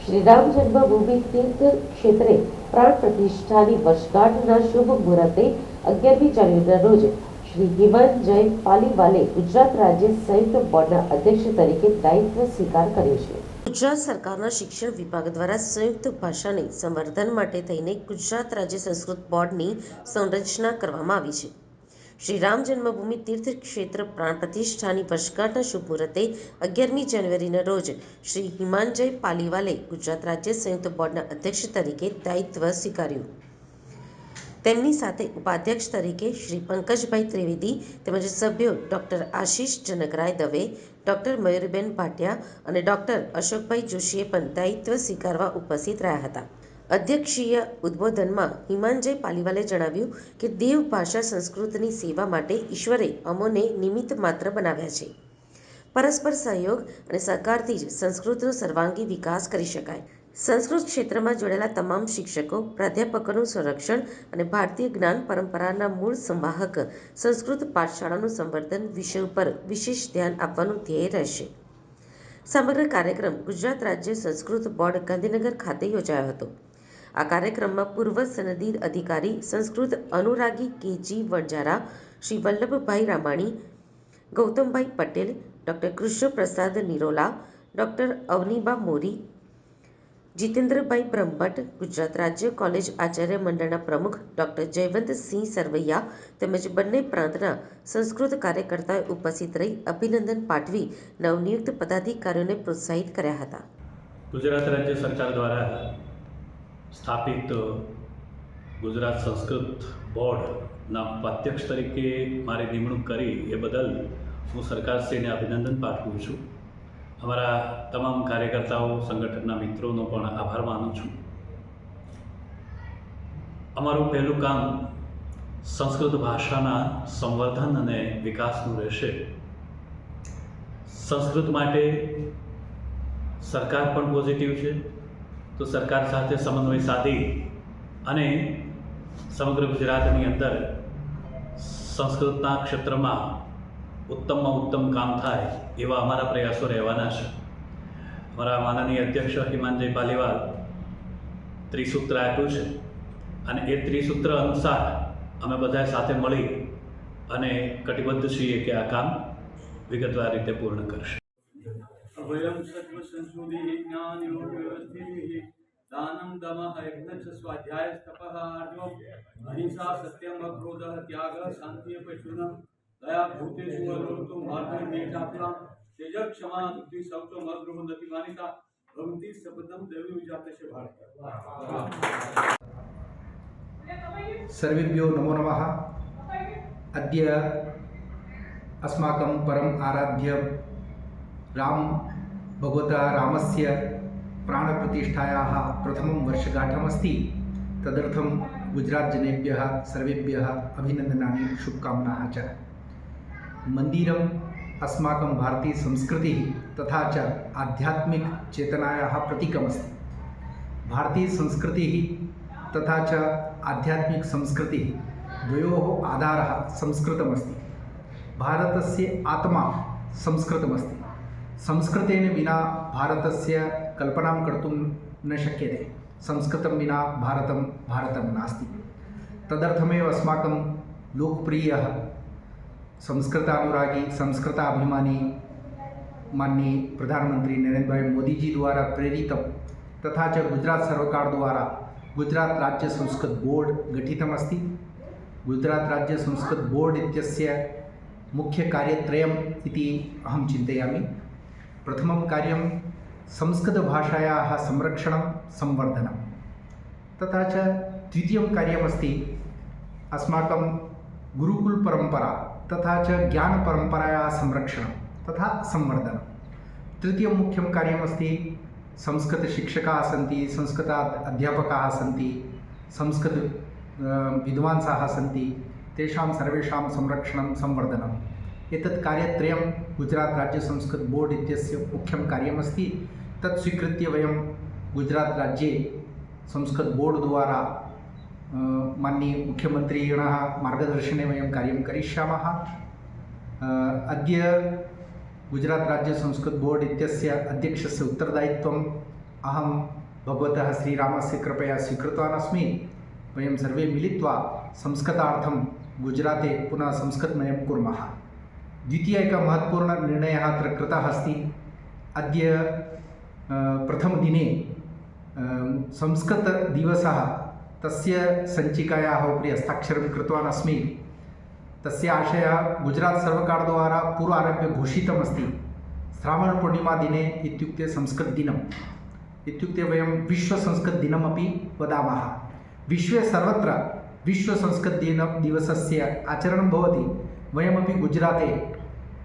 શ્રીરામ જન્મભૂમિ તીર્થ ક્ષેત્રે પ્રાણ પ્રતિષ્ઠાની વર્ષગાંઠના શુભ મુહૂર્તે 11મી જાન્યુઆરીના રોજ શ્રી હિમાંજય પાલીવાલે ગુજરાત રાજ્ય સંયુક્ત બોર્ડના અધ્યક્ષ તરીકે દાયિત્વ સ્વીકાર કર્યો છે. ગુજરાત સરકારના શિક્ષણ વિભાગ દ્વારા સંયુક્ત ભાષાને સંવર્ધન માટે થઈને ગુજરાત રાજ્ય સંસ્કૃત બોર્ડની સંરચના કરવામાં આવી છે. શ્રી રામ જન્મભૂમિ તીર્થ ક્ષેત્ર પ્રાણ પ્રતિષ્ઠાની વર્ષગાંઠના શુભ મુહૂર્તે 11મી જાન્યુઆરીના રોજ શ્રી હિમાંજય પાલીવાલે ગુજરાત રાજ્ય સંયુક્ત બોર્ડના અધ્યક્ષ તરીકે દાયિત્વ સ્વીકાર્યું. તેમની સાથે ઉપાધ્યક્ષ તરીકે શ્રી પંકજભાઈ ત્રિવેદી તેમજ સભ્યો ડૉક્ટર આશીષ જનકરાય દવે, ડૉક્ટર મયુરીબેન ભાટિયા અને ડૉક્ટર અશોકભાઈ જોશીએ પણ દાયિત્વ સ્વીકારવા ઉપસ્થિત રહ્યા હતા. અધ્યક્ષીય ઉદ્બોધનમાં હિમાંજય પાલીવાલે જણાવ્યું કે દેવ ભાષા સંસ્કૃતની સેવા માટે ઈશ્વરે અમોને નિમિત્ત માત્ર બનાવ્યા છે. પરસ્પર સહયોગ અને સહકારથી જ સંસ્કૃતનો સર્વાંગી વિકાસ કરી શકાય. સંસ્કૃત ક્ષેત્રમાં જોડાયેલા તમામ શિક્ષકો, પ્રાધ્યાપકોનું સંરક્ષણ અને ભારતીય જ્ઞાન પરંપરાના મૂળ સંવાહક સંસ્કૃત પાઠશાળાનું સંવર્ધન વિષય ઉપર વિશેષ ધ્યાન આપવાનું ધ્યેય રહેશે. સમગ્ર કાર્યક્રમ ગુજરાત રાજ્ય સંસ્કૃત બોર્ડ ગાંધીનગર ખાતે યોજાયો હતો. આ કાર્યક્રમમાં પૂર્વ સનદી અધિકારી સંસ્કૃત અનુરાગી કે.જી. વણજારા, શ્રી વલ્લભભાઈ રામાણી, ગૌતમભાઈ પટેલ, ડૉક્ટર કૃષ્ણપ્રસાદ નિરોલા, ડૉક્ટર અવનીબા મોરી, જીતેન્દ્રભાઈ બ્રહ્મભટ્ટ, ગુજરાત રાજ્ય કોલેજ આચાર્ય મંડળના પ્રમુખ ડૉક્ટર જયવંતસિંહ સરવૈયા તેમજ બંને પ્રાંતના સંસ્કૃત કાર્યકર્તાઓએ ઉપસ્થિત રહી અભિનંદન પાઠવી નવનિયુક્ત પદાધિકારીઓને પ્રોત્સાહિત કર્યા હતા. ગુજરાત રાજ્ય સરકાર દ્વારા સ્થાપિત ગુજરાત સંસ્કૃત બોર્ડના ઉપાધ્યક્ષ તરીકે મારી નિમણૂક કરી એ બદલ હું સરકારશ્રીને અભિનંદન પાઠવું છું. અમારા તમામ કાર્યકર્તાઓ, સંગઠનના મિત્રોનો પણ આભાર માનું છું. અમારું પહેલું કામ સંસ્કૃત ભાષાના સંવર્ધન અને વિકાસનું રહેશે. સંસ્કૃત માટે સરકાર પણ પોઝિટિવ છે, તો સરકાર સાથે સમન્વય સાધી અને સમગ્ર ગુજરાતની અંદર સંસ્કૃતના ક્ષેત્રમાં ઉત્તમમાં ઉત્તમ કામ થાય એવા અમારા પ્રયાસો રહેવાના છે. અમારા માનનીય અધ્યક્ષ હિમાંજય પાલીવાલ ત્રિસૂત્ર આપ્યું છે અને એ ત્રિસૂત્ર અનુસાર અમે બધા સાથે મળી અને કટિબદ્ધ છીએ કે આ કામ વિગતવાર રીતે પૂર્ણ કરશે. અભયમ સત્વ સંશોધિ જ્ઞાન યોગ વ્યવસ્થિ દાનમ દમઃ યજ્ઞ સ્વાધ્યાય તપઃ આર્જવ અહિંસા સત્યમ અક્રોધ ત્યાગ શાંતિ પશુનમ દયા ભૂતેષુ અલોતો માર્ગે મેઘાપ્લા તેજ ક્ષમા બુદ્ધિ સૌચો મદ્રોહ નતિ માનિતા ભવંતિ સબદમ દેવી વિજાતશે ભારત. सर्वेभ्यो नमो नमः. अद्य अस्माकं परम आराध्य राम भगवता रामस्य प्राणप्रतिष्ठायाः प्रथमं वर्षगांठमस्ति. तदर्थं गुजरातजनेभ्यः सर्वेभ्यः अभिनन्दनानि शुभकामनाः च. मन्दिरम् अस्माकं भारतीयसंस्कृतिः तथा च आध्यात्मिकचेतनायाः प्रतीकमस्ति. भारतीयसंस्कृतिः तथा च आध्यात्मिकसंस्कृतिः द्वयोः आधारः संस्कृतमस्ति. भारतस्य आत्मा संस्कृतमस्ति. संस्कृतेन विना भारतस्य कल्पनां कर्तुं न शक्यते. संस्कृतं विना भारतं नास्ति. तदर्थमेव अस्माकं लोकप्रियः संस्कृतानुरागी संस्कृताभिमानी माननीय प्रधानमंत्री नरेंद्र भाई मोदी जी द्वारा प्रेरितं तथा च गुजरात सर्वकार द्वारा गुजरात राज्य संस्कृत बोर्ड गठितमस्ति. गुजरात राज्य संस्कृत बोर्ड इत्यस्य मुख्य कार्यत्रयम् इति अहं चिन्तयामि. प्रथमं कार्यं संस्कृतभाषायाः संरक्षणं संवर्धनं, तथा च द्वितीयं कार्यमस्ति अस्माकं गुरुकुलपरम्परा तथा च ज्ञानपरम्परायाः संरक्षणं तथा संवर्धनं. तृतीयं मुख्यं कार्यमस्ति संस्कृतशिक्षकाः सन्ति, संस्कृत अध्यापकाः सन्ति, संस्कृत विद्वांसाः सन्ति, तेषां सर्वेषां संरक्षणं संवर्धनम्. एतत् कार्यत्रयं गुजरात राज्य संस्कृत बोर्ड इत्यस्य मुख्यं कार्यमस्ति. तत् स्वीकृत्य वयं गुजरात राज्ये संस्कृत बोर्ड द्वारा माननीय मुख्यमन्त्रिणः मार्गदर्शने वयं कार्यं करिष्यामः. अद्य गुजरात राज्य संस्कृत बोर्ड इत्यस्य अध्यक्षस्य उत्तरदायित्वं अहं भगवतः श्रीरामस्य कृपया स्वीकृतवान् अस्मि। वयं सर्वे मिलित्वा संस्कृतार्थं गुजराते पुनः संस्कृतमयं कुर्मः। द्वितीय एकः महत्त्वपूर्णनिर्णयः अत्र कृतः अस्ति। अद्य प्रथमदिने संस्कृतदिवसः, तस्य सञ्चिकायाः उपरि हस्ताक्षरं कृतवान् अस्मि। तस्य आशयः गुजरात् सर्वकारद्वारा पूर्वारभ्य घोषितमस्ति। श्रावणपूर्णिमादिने इत्युक्ते संस्कृतदिनम् इत्युक्ते वयं विश्वसंस्कृतदिनमपि वदामः। विश्वे सर्वत्र विश्वसंस्कृतदिवसस्य आचरणं भवति। वयमपि गुजराते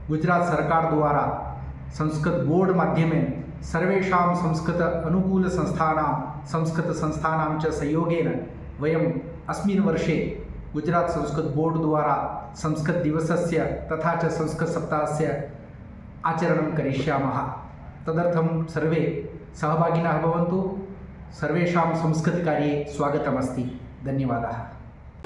गुजरात् सर्वकारद्वारा संस्कृत बोर्ड माध्यमेन सर्वेषां संस्कृत अनुकूलसंस्थानां संस्कृतसंस्थानां च सहयोगेन वयम् अस्मिन् वर्षे गुजरात् संस्कृत बोर्ड द्वारा संस्कृतदिवसस्य तथा च संस्कृतसप्ताहस्य आचरणं करिष्यामः। तदर्थं सर्वे सहभागिनः भवन्तु। सर्वेषां संस्कृतकार्ये स्वागतमस्ति। धन्यवादः।